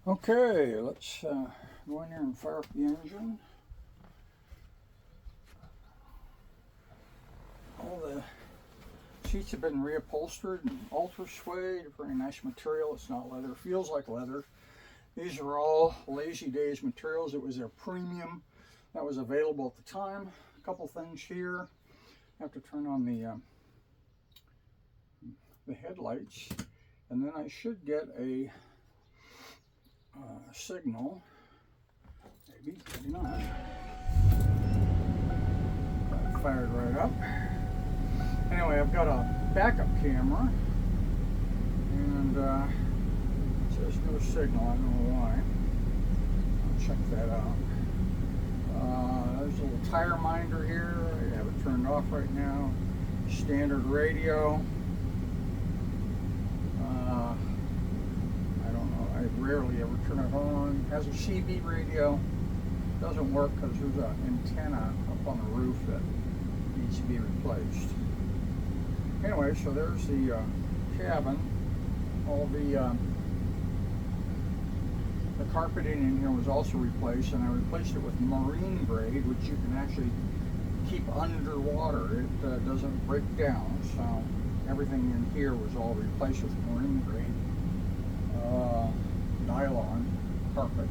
Okay, let's go in here and fire up the engine. All the seats have been reupholstered and ultra suede, very nice material. It's not leather, feels like leather. These are all Lazy Daze materials. It was a premium that was available at the time. A couple things here. I have to turn on the headlights, and then I should get a signal. Maybe not. Fired right up. Anyway, I've got a backup camera, and it says no signal. I don't know why. I'll check that out. There's a little tire minder here. I have it turned off right now. Standard radio. I don't know. I rarely ever turn it on. Has a CB radio. Doesn't work because there's an antenna up on the roof that needs to be replaced. Anyway, so there's the cabin. All the carpeting in here was also replaced, and I replaced it with marine grade, which you can actually keep underwater. It doesn't break down, so everything in here was all replaced with marine grade nylon carpet.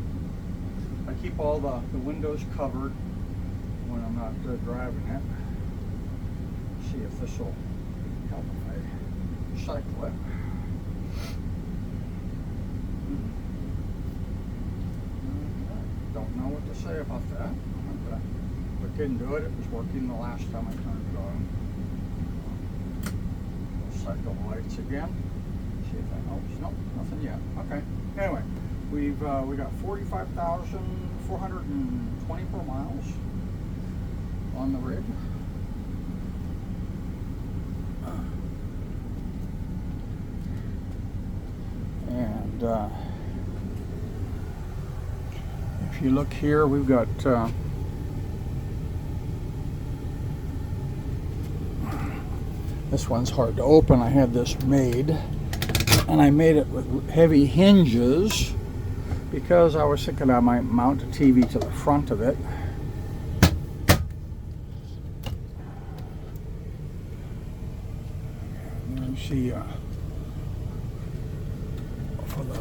I keep all the windows covered when I'm not driving it. See if this will help if I cycle it. Don't know what to say about that. But look into it. It was working the last time I turned it on. We'll cycle the lights again. See if that helps. Nope, nothing yet. Okay. Anyway, we got 45,424 miles on the rig. And if you look here, we've got this one's hard to open. I had this made, and I made it with heavy hinges because I was thinking I might mount a TV to the front of it. And you see for the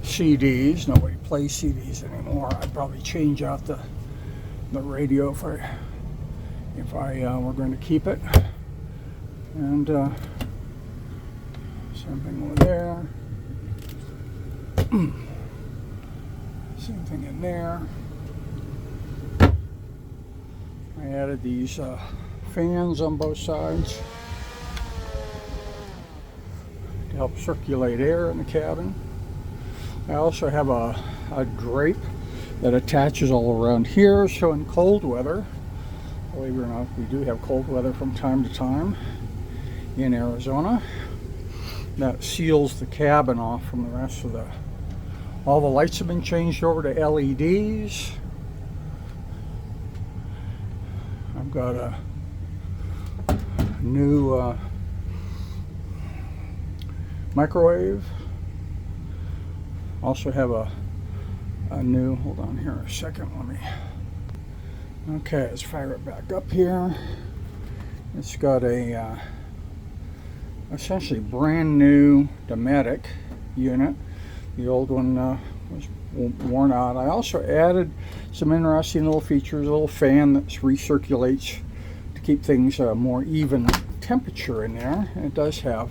CDs, nobody plays CDs anymore. I'd probably change out the radio if I were going to keep it. And same thing over there. Same thing in there. I added these fans on both sides to help circulate air in the cabin. I also have a drape that attaches all around here, so in cold weather, believe it or not, we do have cold weather from time to time in Arizona. That seals the cabin off from the rest of all the lights have been changed over to LEDs. I've got a new microwave. Also have a new, hold on here a second, okay, let's fire it back up here. It's got a essentially brand new Dometic unit. The old one was worn out. I also added some interesting little features, a little fan that recirculates to keep things more even temperature in there. And it does have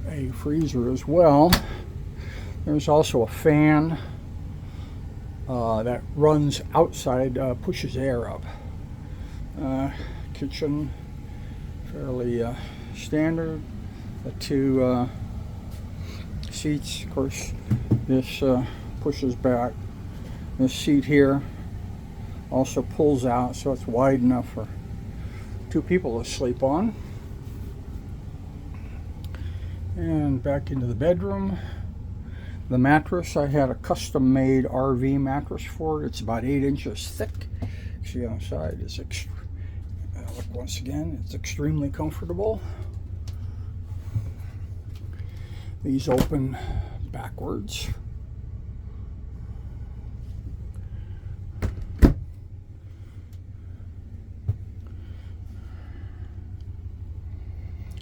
a freezer as well. There's also a fan that runs outside, pushes air up. Kitchen, fairly standard. The two seats, of course, this pushes back. This seat here also pulls out, so it's wide enough for two people to sleep on. And back into the bedroom. The mattress, I had a custom-made RV mattress for it. It's about 8 inches thick. See on the side, it's look once again, it's extremely comfortable. These open backwards.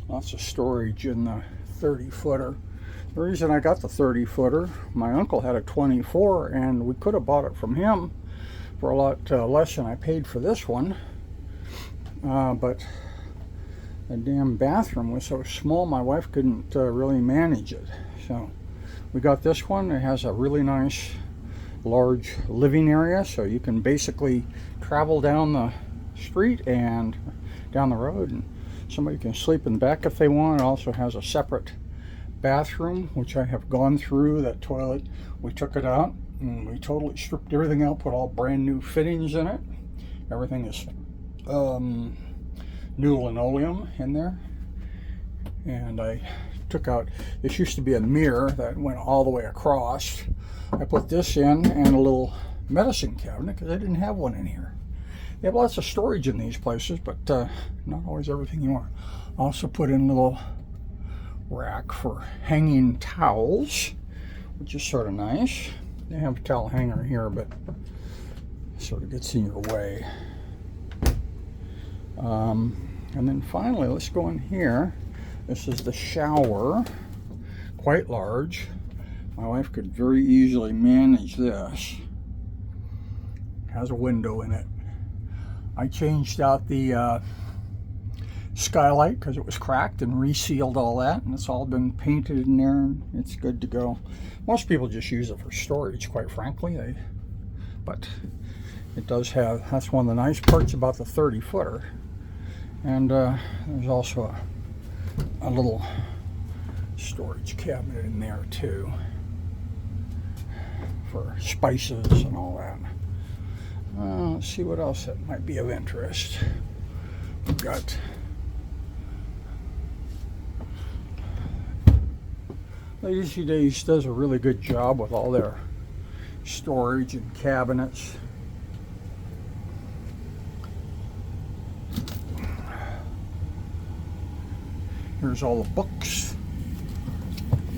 Lots of storage in the 30-footer. The reason I got the 30-footer, my uncle had a 24, and we could have bought it from him for a lot less than I paid for this one. But the damn bathroom was so small, my wife couldn't really manage it. So we got this one. It has a really nice large living area, so you can basically travel down the street and down the road, and somebody can sleep in the back if they want. It also has a separate bathroom, which I have gone through. That toilet, we took it out and we totally stripped everything out, put all brand new fittings in it. Everything is new linoleum in there. And I took out, this used to be a mirror that went all the way across. I put this in and a little medicine cabinet because I didn't have one in here. They have lots of storage in these places, but not always everything you want. Also put in a little rack for hanging towels, which is sort of nice. They have a towel hanger here, but it sort of gets in your way. And then finally, let's go in here. This is the shower, quite large. My wife could very easily manage this. It has a window in it. I changed out the skylight because it was cracked and resealed all that, and it's all been painted in there and it's good to go. Most people just use it for storage, quite frankly. But it does have, that's one of the nice parts about the 30-footer. And there's also a little storage cabinet in there too for spices and all that. Let's see what else that might be of interest. We've got Daze does a really good job with all their storage and cabinets. Here's all the books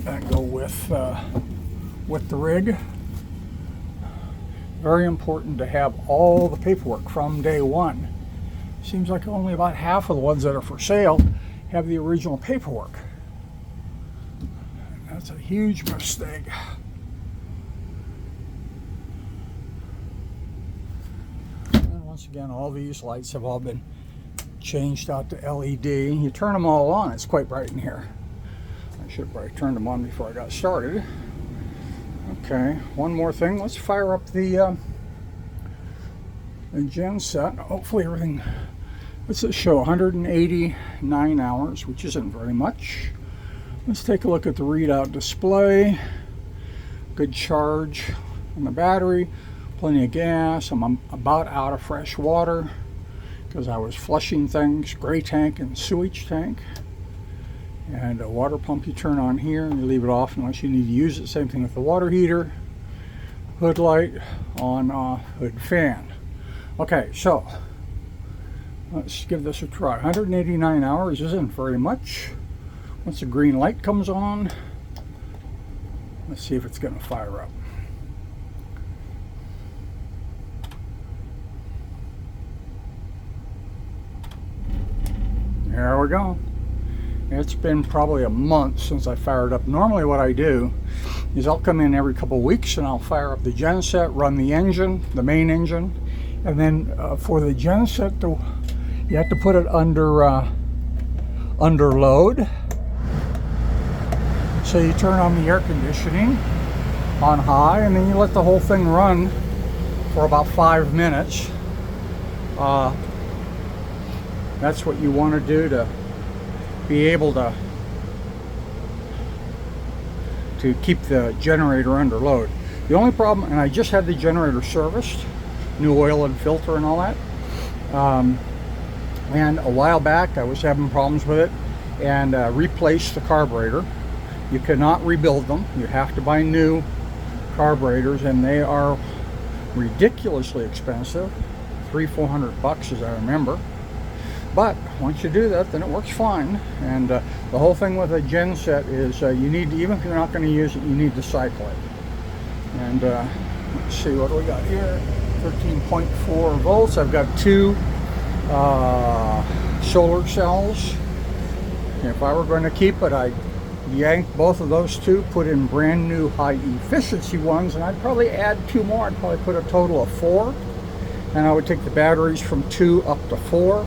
that go with the rig. Very important to have all the paperwork from day one. Seems like only about half of the ones that are for sale have the original paperwork. That's a huge mistake. And once again, all these lights have all been changed out to LED. You turn them all on, it's quite bright in here. I should have probably turned them on before I got started. Okay, one more thing. Let's fire up the gen set. Hopefully everything, what's it show? 189 hours, which isn't very much. Let's take a look at the readout display. Good charge on the battery, plenty of gas. I'm about out of fresh water because I was flushing things, gray tank and sewage tank. And a water pump you turn on here and you leave it off unless you need to use it. Same thing with the water heater. Hood light on, off, hood fan. Okay, so let's give this a try. 189 hours isn't very much. Once the green light comes on, let's see if it's going to fire up. There we go. It's been probably a month since I fired up. Normally what I do is I'll come in every couple of weeks and I'll fire up the genset, run the engine, the main engine, and then for the genset, you have to put it under load. So you turn on the air conditioning on high and then you let the whole thing run for about 5 minutes. That's what you want to do to be able to keep the generator under load. The only problem, and I just had the generator serviced, new oil and filter and all that, and a while back I was having problems with it and replaced the carburetor. You cannot rebuild them. You have to buy new carburetors, and they are ridiculously expensive, $300-400 as I remember. But once you do that, then it works fine. And the whole thing with a gen set is you need to, even if you're not going to use it, you need to cycle it. And let's see what we got here. 13.4 volts. I've got two solar cells. If I were going to keep it, I'd yank both of those two, put in brand new high efficiency ones, and I'd probably add two more. I'd probably put a total of 4, and I would take the batteries from 2 up to 4,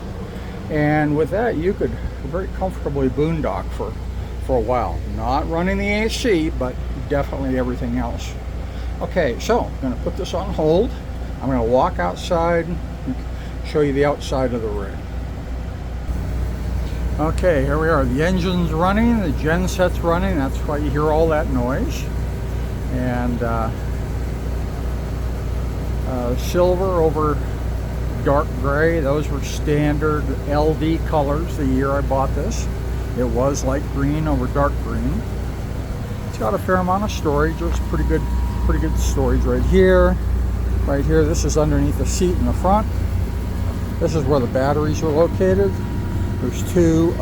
and with that you could very comfortably boondock for a while. Not running the AC, but definitely everything else. Okay, so I'm going to put this on hold. I'm going to walk outside and show you the outside of the rig. Okay, here we are. The engine's running, the gen set's running. That's why you hear all that noise. And silver over dark gray. Those were standard LD colors the year I bought this. It was light green over dark green. It's got a fair amount of storage. There's pretty good storage right here. Right here, this is underneath the seat in the front. This is where the batteries are located. There's two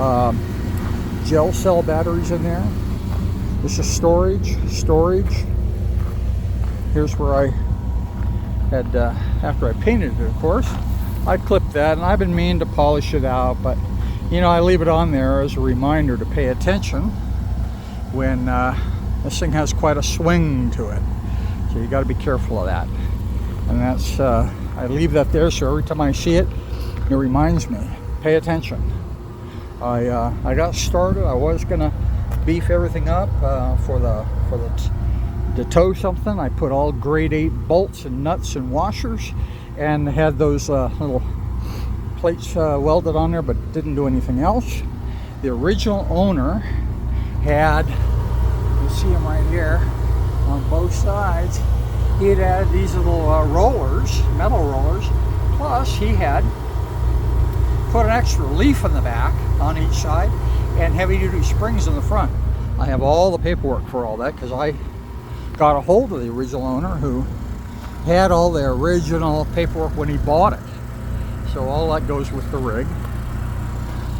gel cell batteries in there. This is storage. Here's where I had, after I painted it, of course, I clipped that, and I've been meaning to polish it out, but you know, I leave it on there as a reminder to pay attention when this thing has quite a swing to it. So you got to be careful of that. And that's, I leave that there so every time I see it, it reminds me, pay attention. I got started. I was gonna beef everything up to tow something. I put all grade 8 bolts and nuts and washers, and had those little plates welded on there, but didn't do anything else. The original owner had, you see them right here on both sides. He had added these little rollers, metal rollers. Plus, he had put an extra leaf in the back on each side and heavy-duty springs in the front. I have all the paperwork for all that because I got a hold of the original owner who had all the original paperwork when he bought it. So all that goes with the rig.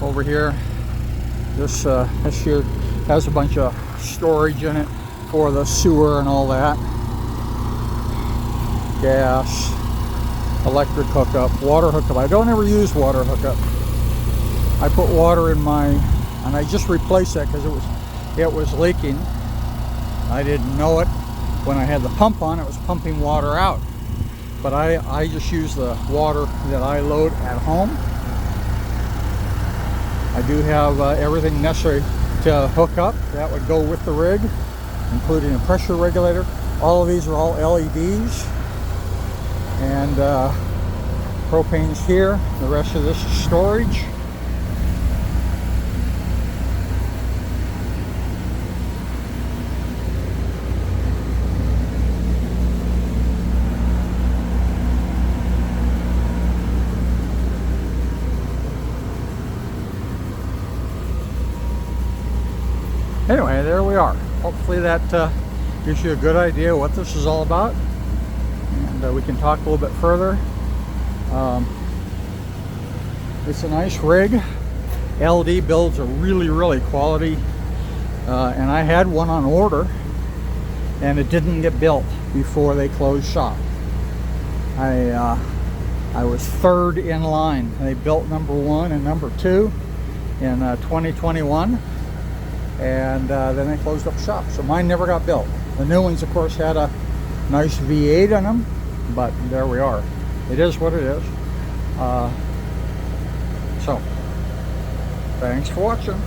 Over here, this here has a bunch of storage in it for the sewer and all that. Gas, electric hookup, water hookup. I don't ever use water hookup. I put water in my, and I just replaced that because it was leaking. I didn't know it. When I had the pump on, it was pumping water out. But I just use the water that I load at home. I do have everything necessary to hook up. That would go with the rig, including a pressure regulator. All of these are all LEDs. And propane's here. The rest of this is storage. Anyway, there we are. Hopefully that gives you a good idea what this is all about. And we can talk a little bit further. It's a nice rig. LD builds are really quality, and I had one on order and it didn't get built before they closed shop. I was third in line. They built number 1 and number 2 in 2021, and then they closed up shop, so mine never got built. The new ones, of course, had a nice V8 on them, but there we are. It is what it is. So, thanks for watching.